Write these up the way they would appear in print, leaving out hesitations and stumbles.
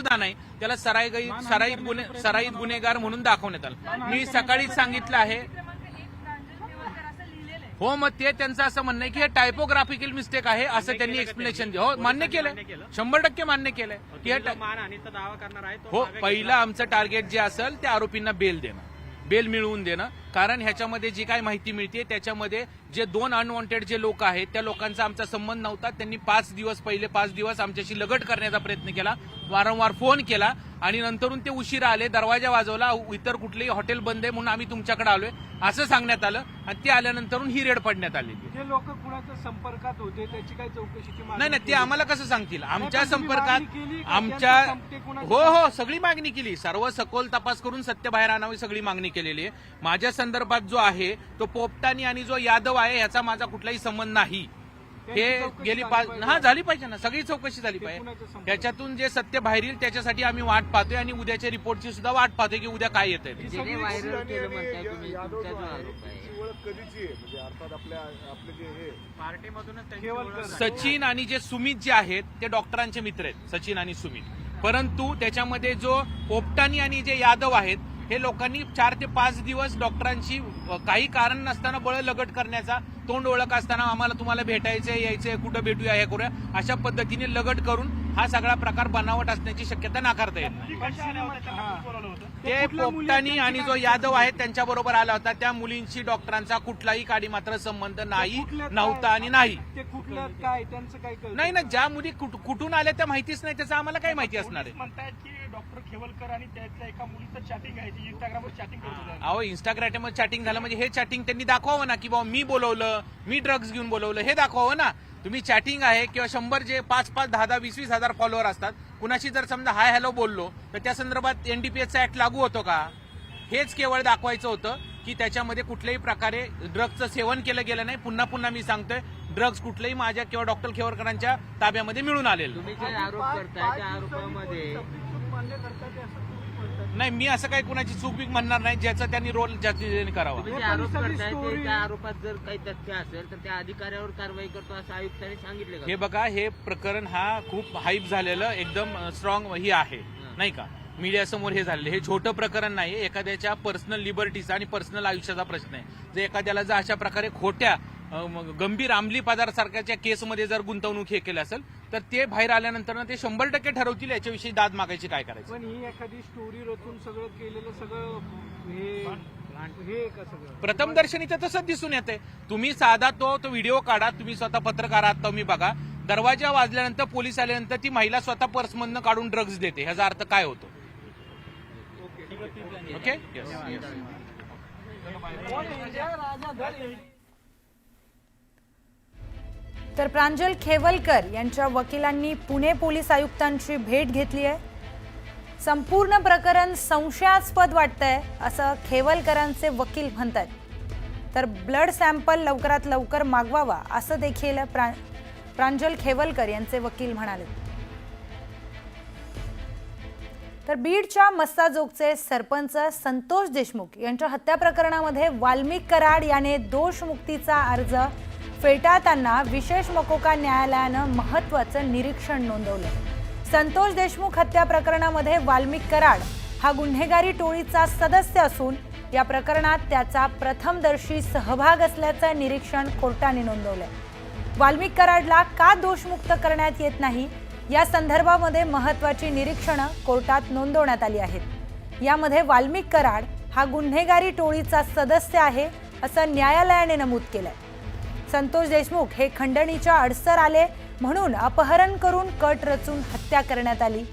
सुद्धा नाही, त्याला सराईत गुन्हेगार म्हणून दाखवण्यात आलं। मी सकाळीच सांगितलं आहे। हो, मग ते त्यांचं असं म्हणणं आहे की हे टायपोग्राफिकल मिस्टेक आहे असं त्यांनी एक्सप्लेनेशन दिलं। हो, मान्य केलंय, 100% मान्य केलंय की हे मानहानीचा दावा करणार आहे। हो, पहिलं आमचं टार्गेट जे असेल त्या आरोपींना बेल देणं, बेल मिळवून देणं। कारण ह्याच्यामध्ये जी काय माहिती मिळते त्याच्यामध्ये जे 2 अनवॉन्टेड जे लोक आहेत त्या लोकांचा आमचा संबंध नव्हता। त्यांनी 5 दिवस आमच्याशी लगट करण्याचा प्रयत्न केला, वारंवार फोन केला आणि नंतरून ते उशिरा आले, दरवाजा वाजवला, इतर कुठलेही हॉटेल बंद आहे म्हणून आम्ही तुमच्याकडे आलोय असं सांगण्यात आलं आणि ते आल्यानंतरून ही रेड पडण्यात आली। जे लोक कुणाच्या संपर्कात होते त्याची काही चौकशीची मागणी नाही, ते आम्हाला कसं सांगतील? आमच्या संपर्कात हो हो सगळी मागणी केली, सर्व सखोल तपास करून सत्य बाहेर आणावी सगळी मागणी केलेली आहे। माझ्या संदर्भात जो आहे तो पोपटानी आणि जो यादव आहे याचा माझा कुठलाही संबंध नाही। हे गेली झाली पाहिजे ना, सगळी चौकशी झाली पाहिजे। त्याच्यातून जे सत्य बाहेर येईल त्याच्यासाठी आम्ही वाट पाहतोय आणि उद्याच्या रिपोर्टची सुद्धा वाट पाहतोय की उद्या काय येत आहे। सचिन आणि जे सुमित जे आहेत ते डॉक्टरांचे मित्र आहेत, सचिन आणि सुमित, परंतु त्याच्यामध्ये जो पोपटानी आणि जे यादव आहेत हे लोकांनी 4 ते 5 दिवस डॉक्टरांची काही कारण नसताना बळ लगट करण्याचा, तोंड ओळख असताना आम्हाला तुम्हाला भेटायचंय, यायचंय, कुठं भेटूया, हे करूया अशा पद्धतीने लगट करून हा सगळा प्रकार बनावट असण्याची शक्यता नाकारता येत नाही। ते पोपटानी आणि जो यादव आहेत त्यांच्या बरोबर आला होता। त्या मुलींशी डॉक्टरांचा कुठलाही काडी मात्र संबंध नाही, नव्हता आणि नाही। नाही, ज्या मुली कुठून आल्या त्या माहितीच नाही, त्याचं आम्हाला काय माहिती असणार आहे? म्हणतायत की डॉक्टर खेवलकर आणि त्यातल्या एका मुलीचं चॅटिंग आहे, इंस्टाग्रामवर चॅटिंग करत होते। अहो, इंस्टाग्रामवर चॅटिंग झालं म्हणजे हे चॅटिंग त्यांनी दाखवावं ना की बाबा मी बोलवलं, मी ड्रग्ज घेऊन बोलवलं, हे दाखवावं ना। तुम्ही चॅटिंग आहे किंवा 100 जे 5-5, 10-10, 20-20 हजार फॉलोअर असतात, कुणाशी जर समजा हाय हॅलो बोललो तर त्या संदर्भात NDPSचा ऍक्ट लागू होतो का? हेच केवळ दाखवायचं होतं की त्याच्यामध्ये कुठल्याही प्रकारे ड्रग्जचं सेवन केलं गेलं नाही। पुन्हा पुन्हा मी सांगतोय, ड्रग्ज कुठल्याही माझ्या किंवा डॉक्टर खेवरकरांच्या ताब्यामध्ये मिळून आलेलं तुम्ही जे आरोप करताय त्या आरोपामध्ये नाही, मी असं काही कुणाची चूक बीक म्हणणार नाही, ज्याचा त्यांनी रोल ज्याने करावा। तुम्ही जे आरोप करताय त्या आरोपात जर काही तथ्य असेल तर त्या अधिकाऱ्यावर कारवाई करतो असं आयुक्तांनी सांगितले का? हे बघा, हे प्रकरण हा खूप हाईप झालेलं एकदम स्ट्रॉंग ही आहे, नाही का? मीडिया समोर हे झालेलं हे छोटं प्रकरण नाही, एखाद्याच्या पर्सनल लिबर्टीचा आणि पर्सनल आयुष्याचा प्रश्न आहे। जर एखाद्याला जर अशा प्रकारे खोट्या गंभीर अंमली पदार्थासारख्याच्या केसमध्ये जर गुंतवणूक हे केलं असेल तर ते बाहेर आल्यानंतर ते 100% ठरवतील याच्याविषयी दाद मागायची काय करायचं। पण ही एखादी स्टोरी रचून सगळं केलेलं सगळं प्रथमदर्शनी तर तसंच दिसून येते। तुम्ही साधा तो व्हिडिओ काढा, तुम्ही स्वतः पत्रकार आहात, तुम्ही बघा, दरवाजा वाजल्यानंतर पोलीस आल्यानंतर ती महिला स्वतः पर्समधनं काढून ड्रग्ज देते, ह्याचा अर्थ काय होतो? ओके, तर प्रांजल खेवलकर यांच्या वकिलांनी पुणे पोलीस आयुक्तांची भेट घेतली आहे। संपूर्ण प्रकरण संशयास्पद वाटतंय असं खेवलकरांचे वकील म्हणतात। तर ब्लड सॅम्पल लवकरात लवकर मागवावा असं देखील प्रांजल खेवलकर यांचे वकील म्हणाले। तर बीडच्या मस्साजोगचे सरपंच संतोष देशमुख यांच्या हत्या प्रकरणामध्ये वाल्मिक कराड याने दोषमुक्तीचा अर्ज फेटाळताना विशेष मकोका न्यायालयानं महत्त्वाचं निरीक्षण नोंदवलं। संतोष देशमुख हत्या प्रकरणामध्ये वाल्मिक कराड हा गुन्हेगारी टोळीचा सदस्य असून या प्रकरणात त्याचा प्रथमदर्शी सहभाग असल्याचं निरीक्षण कोर्टाने नोंदवलंय। वाल्मिक कराडला का दोषमुक्त करण्यात येत नाही या संदर्भामध्ये महत्त्वाची निरीक्षणं कोर्टात नोंदवण्यात आली आहेत। यामध्ये वाल्मिक कराड हा गुन्हेगारी टोळीचा सदस्य आहे असं न्यायालयाने नमूद केलंय। संतोष देशमुख हे खंडणीच्या अडसर आले म्हणून अपहरण करून कट रचून हत्या करण्यात आली।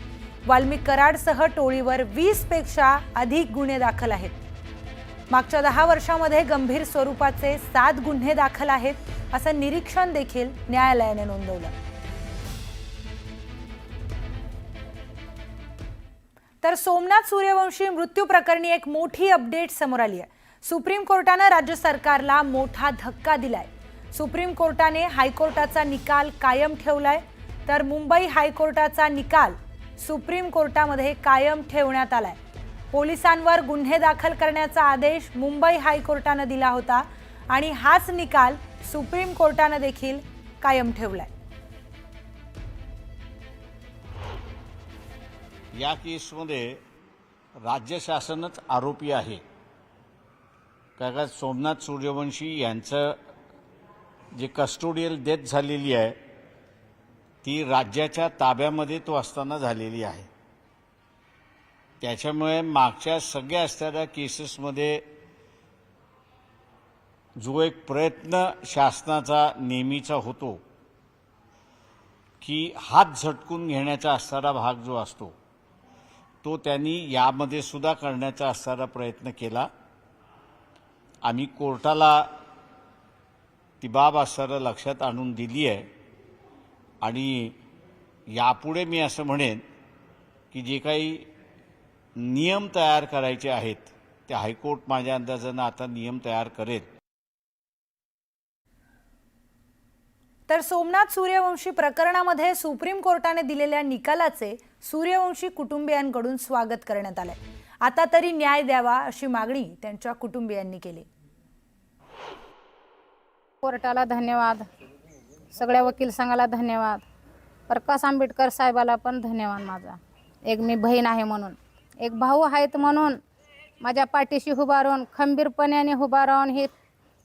वाल्मिक कराडसह टोळीवर 20 पेक्षा अधिक गुन्हे दाखल आहेत। मागच्या 10 वर्षांमध्ये गंभीर स्वरूपाचे 7 गुन्हे दाखल आहेत असं निरीक्षण देखील न्यायालयाने नोंदवलं। तर सोमनाथ सूर्यवंशी मृत्यू प्रकरणी एक मोठी अपडेट समोर आली आहे। सुप्रीम कोर्टाने राज्य सरकारला मोठा धक्का दिलाय। सुप्रीम कोर्टाने हायकोर्टाचा निकाल कायम ठेवलाय, तर मुंबई हायकोर्टाचा निकाल सुप्रीम कोर्टामध्ये कायम ठेवण्यात आलाय। पोलिसांवर गुन्हे दाखल करण्याचा आदेश मुंबई हायकोर्टाने दिला होता आणि हाच निकाल सुप्रीम कोर्टाने देखील कायम ठेवलाय। या केसमध्ये राज्य शासनच आरोपी आहे. कारण सोमनाथ सूर्यवंशी यांचं जे कस्टोडियल डेथ झालेली आहे ती राज्याच्या ताब्यामध्ये तो असताना झालेली आहे. त्याच्यामुळे मागच्या सगळ्या असणाऱ्या केसेसमध्ये जो एक प्रयत्न शासनाचा नेहमीचा होतो की हात झटकून घेण्याचा असणारा भाग जो असतो तो त्यांनी यामध्ये सुद्धा करण्याचा असणारा प्रयत्न केला. आम्ही कोर्टाला ती बाब असणारं लक्षात आणून दिली आहे आणि यापुढे मी असं म्हणेन की जे काही नियम तयार करायचे आहेत ते हायकोर्ट माझ्या अंदाजानं आता नियम तयार करेल. तर सोमनाथ सूर्यवंशी प्रकरणामध्ये सुप्रीम कोर्टाने दिलेल्या निकालाचे सूर्यवंशी कुटुंबियांकडून स्वागत करण्यात आले. आता तरी न्याय द्यावा अशी मागणी त्यांच्या कुटुंबियांनी केली. कोर्टाला धन्यवाद, सगळ्या वकील संघाला धन्यवाद, प्रकाश आंबेडकर साहेबाला पण धन्यवाद. माझा एक मी बहीण आहे म्हणून, एक भाऊ आहेत म्हणून माझ्या पाठीशी उभा राहून खंबीरपणे उभा राहून हे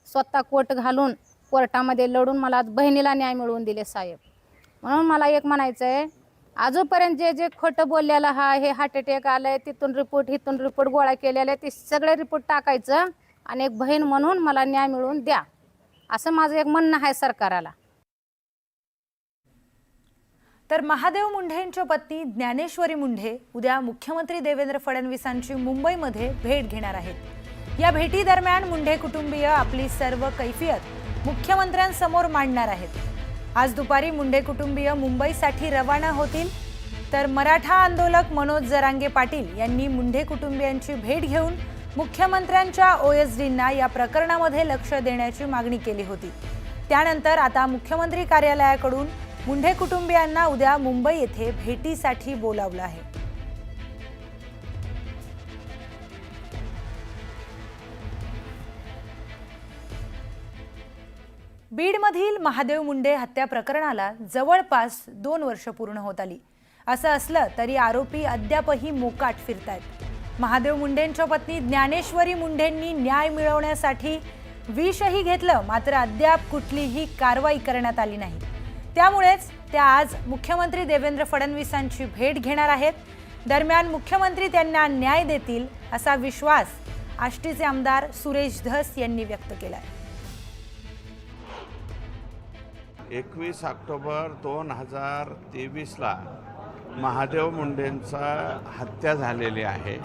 स्वतः कोट घालून कोर्टामध्ये लढून मला आज बहिणीला न्याय मिळवून दिले साहेब. म्हणून मला एक म्हणायचं आहे, आजोपर्यंत जे जे खोटं बोललेलं हे हार्ट अटॅक आलंय, तिथून रिपोर्ट गोळा केलेला आहे, ते सगळे रिपोर्ट टाकायचं आणि एक बहीण म्हणून मला न्याय मिळवून द्या असं माझं एक म्हणणं आहे सरकारला. तर महादेव मुंढेंच्या पत्नी ज्ञानेश्वरी मुंढे उद्या मुख्यमंत्री देवेंद्र फडणवीसांची मुंबईमध्ये भेट घेणार आहेत. या भेटीदरम्यान मुंढे कुटुंबीय आपली सर्व कैफियत मुख्यमंत्र्यांसमोर मांडणार आहेत. आज दुपारी मुंढे कुटुंबीय मुंबईसाठी रवाना होतील. तर मराठा आंदोलक मनोज जरांगे पाटील यांनी मुंढे कुटुंबियांची भेट घेऊन मुख्यमंत्र्यांच्या OSDंना या प्रकरणामध्ये लक्ष देण्याची मागणी केली होती. त्यानंतर आता मुख्यमंत्री कार्यालयाकडून मुंढे कुटुंबियांना उद्या मुंबई येथे भेटीसाठी बोलावलं आहे. बीडमधील महादेव मुंडे हत्या प्रकरणाला जवळपास 2 वर्ष पूर्ण होत आली. असं असलं तरी आरोपी अद्यापही मोकाट फिरतायत. महादेव मुंडेंच्या पत्नी ज्ञानेश्वरी मुंढेंनी न्याय मिळवण्यासाठी विषही घेतलं, मात्र अद्याप कुठलीही कारवाई करण्यात आली नाही. त्यामुळेच त्या आज मुख्यमंत्री देवेंद्र फडणवीसांची भेट घेणार आहेत. दरम्यान मुख्यमंत्री त्यांना न्याय देतील असा विश्वास आष्टीचे आमदार सुरेश धस यांनी व्यक्त केलाय. 21 ऑक्टोबर 2023ला महादेव मुंडेंचा हत्या झालेली आहे.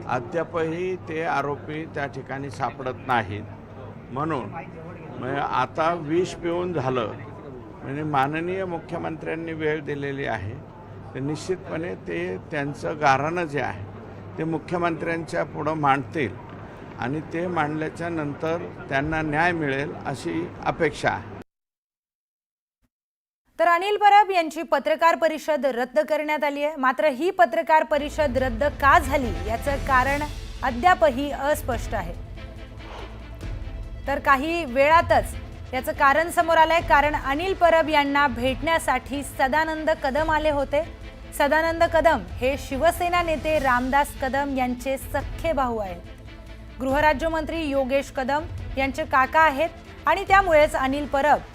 अद्यापही ते आरोपी त्या ठिकाणी सापडत नाहीत. म्हणून आता विष पिऊन झालं म्हणजे माननीय मुख्यमंत्र्यांनी वेळ दिलेली आहे. तर निश्चितपणे ते त्यांचं गाऱ्हाणं जे आहे ते मुख्यमंत्र्यांच्या पुढं मांडतील आणि ते मांडल्याच्या नंतर त्यांना न्याय मिळेल अशी अपेक्षा आहे. तर अनिल परब यांची पत्रकार परिषद रद्द करण्यात आली आहे. मात्र ही पत्रकार परिषद रद्द का झाली याचं कारण अद्यापही अस्पष्ट आहे. तर काही वेळातच याचं कारण समोर आलंय. कारण अनिल परब यांना भेटण्यासाठी सदानंद कदम आले होते. सदानंद कदम हे शिवसेना नेते रामदास कदम यांचे सख्खे भाऊ आहेत. गृहराज्यमंत्री योगेश कदम यांचे काका आहेत आणि त्यामुळेच अनिल परब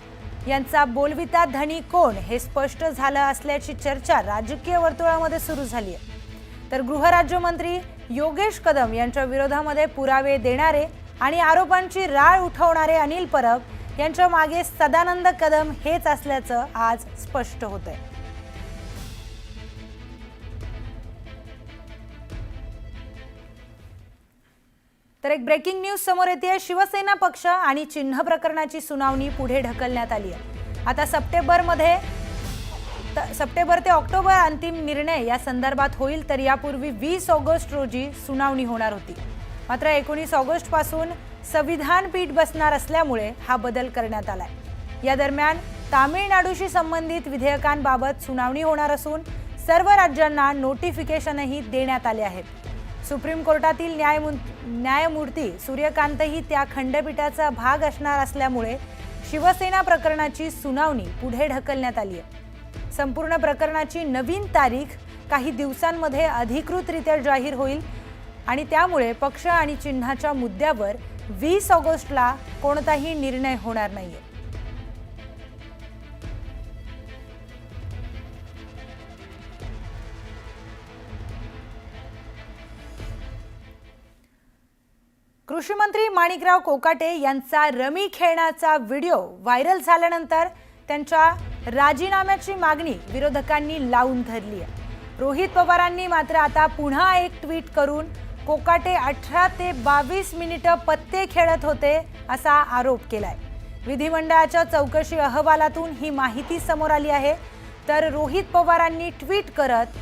यांचा बोलविता धनी कोण हे स्पष्ट झालं असल्याची चर्चा राजकीय वर्तुळामध्ये सुरू झाली आहे. तर गृहराज्यमंत्री योगेश कदम यांच्या विरोधामध्ये पुरावे देणारे आणि आरोपांची राळ उठवणारे अनिल परब यांच्या मागे सदानंद कदम हेच असल्याचं आज स्पष्ट होतंय. तर एक ब्रेकिंग न्यूज समोर येते. शिवसेना पक्ष आणि चिन्ह प्रकरणाची सुनावणी पुढे ढकलण्यात आली आहे. आता सप्टेंबर ते ऑक्टोबर अंतिम निर्णय या संदर्भात होईल. तर यापूर्वी 20 ऑगस्ट रोजी सुनावणी होणार होती. मात्र 19 ऑगस्ट पासून संविधान पीठ बसणार असल्यामुळे हा बदल करण्यात आलाय. या दरम्यान तामिळनाडूशी संबंधित विधेयकांबाबत सुनावणी होणार असून सर्व राज्यांना नोटिफिकेशनही देण्यात आले आहेत. सुप्रीम कोर्टातील न्यायमूर्ती सूर्यकांतही त्या खंडपीठाचा भाग असणार असल्यामुळे शिवसेना प्रकरणाची सुनावणी पुढे ढकलण्यात आली आहे. संपूर्ण प्रकरणाची नवीन तारीख काही दिवसांमध्ये अधिकृतरित्या जाहीर होईल आणि त्यामुळे पक्ष आणि चिन्हाच्या मुद्द्यावर 20 ऑगस्टला कोणताही निर्णय होणार नाहीये. कृषी मंत्री माणिकराव कोकाटे यांचा रमी खेळण्याचा व्हिडिओ व्हायरल झाल्यानंतर त्यांच्या राजीनाम्याची मागणी विरोधकांनी लावून धरली आहे. रोहित पवारांनी मात्र आता पुन्हा एक ट्विट करून कोकाटे 18 ते 22 मिनिटं पत्ते खेळत होते असा आरोप केलाय. विधिमंडळाच्या चौकशी अहवालातून ही माहिती समोर आली आहे. तर रोहित पवारांनी ट्विट करत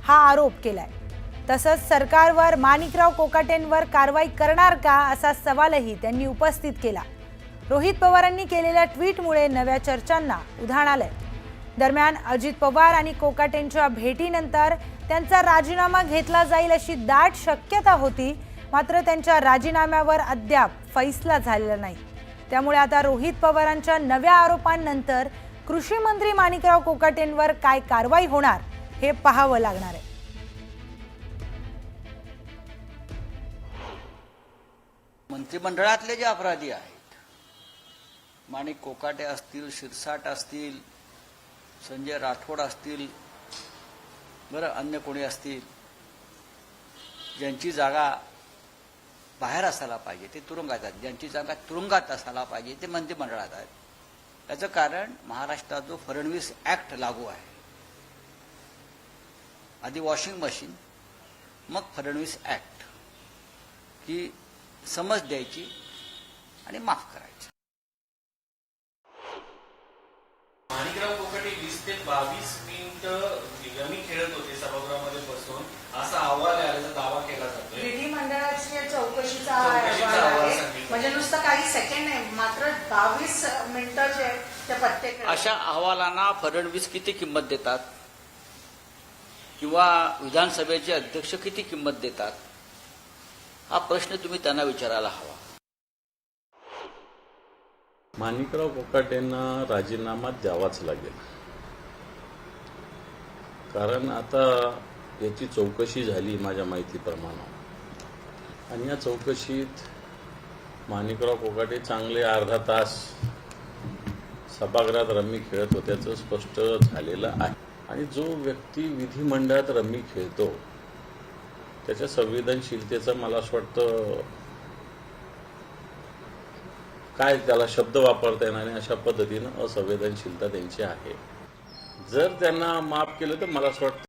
हा आरोप केलाय. तसंच सरकारवर माणिकराव कोकाटेंवर कारवाई करणार का असा सवालही त्यांनी उपस्थित केला. रोहित पवारांनी केलेल्या ट्विटमुळे नव्या चर्चांना उधाण आलंय. दरम्यान अजित पवार आणि कोकाटेंच्या भेटीनंतर त्यांचा राजीनामा घेतला जाईल अशी दाट शक्यता होती. मात्र त्यांच्या राजीनाम्यावर अद्याप फैसला झालेला नाही. त्यामुळे आता रोहित पवारांच्या नव्या आरोपांनंतर कृषी मंत्री माणिकराव कोकाटेंवर काय कारवाई होणार हे पाहावं लागणार आहे. मंत्रिमंडळातले जे अपराधी आहेत, माणिक कोकाटे असतील, शिरसाट असतील, संजय राठोड असतील, बरं अन्य कोणी असतील, ज्यांची जागा बाहेर असायला पाहिजे ते तुरुंगात आहेत, ज्यांची जागा तुरुंगात असायला पाहिजे ते मंत्रिमंडळात आहेत. त्याचं कारण महाराष्ट्रात जो फडणवीस ऍक्ट लागू आहे, आधी वॉशिंग मशीन मग फडणवीस ऍक्ट, ही समज द्यायची आणि माफ करायची. माणिकराव कोकाटे 20 ते 22 मिनिटं रमी खेळत होते सभागृहामध्ये बसून, असा अहवाल आल्याचा दावा केला जातोय. विधिमंडळाची चौकशीचा अहवाल आहे, म्हणजे नुसतं काही सेकंड नाही, मात्र 22 मिनिटं जे ते पत्ते खेळत. अशा अहवालांना फडणवीस किती किंमत देतात किंवा विधानसभेचे अध्यक्ष किती किंमत देतात, हा प्रश्न तुम्ही त्यांना विचारायला हवा. माणिकराव कोकाटेंना राजीनामा द्यावाच लागेल, कारण आता याची चौकशी झाली माझ्या माहितीप्रमाणे, आणि या चौकशीत माणिकराव कोकाटे चांगले अर्धा तास सभागृहात रमी खेळत होत्याचं स्पष्ट झालेलं आहे. आणि जो व्यक्ती विधिमंडळात रमी खेळतो त्याच्या संवेदनशीलतेचं मला असं वाटतं काय त्याला शब्द वापरता येणार नाही अशा पद्धतीनं असंवेदनशीलता त्यांची आहे. जर त्यांना माफ केलं तर मला असं वाटतं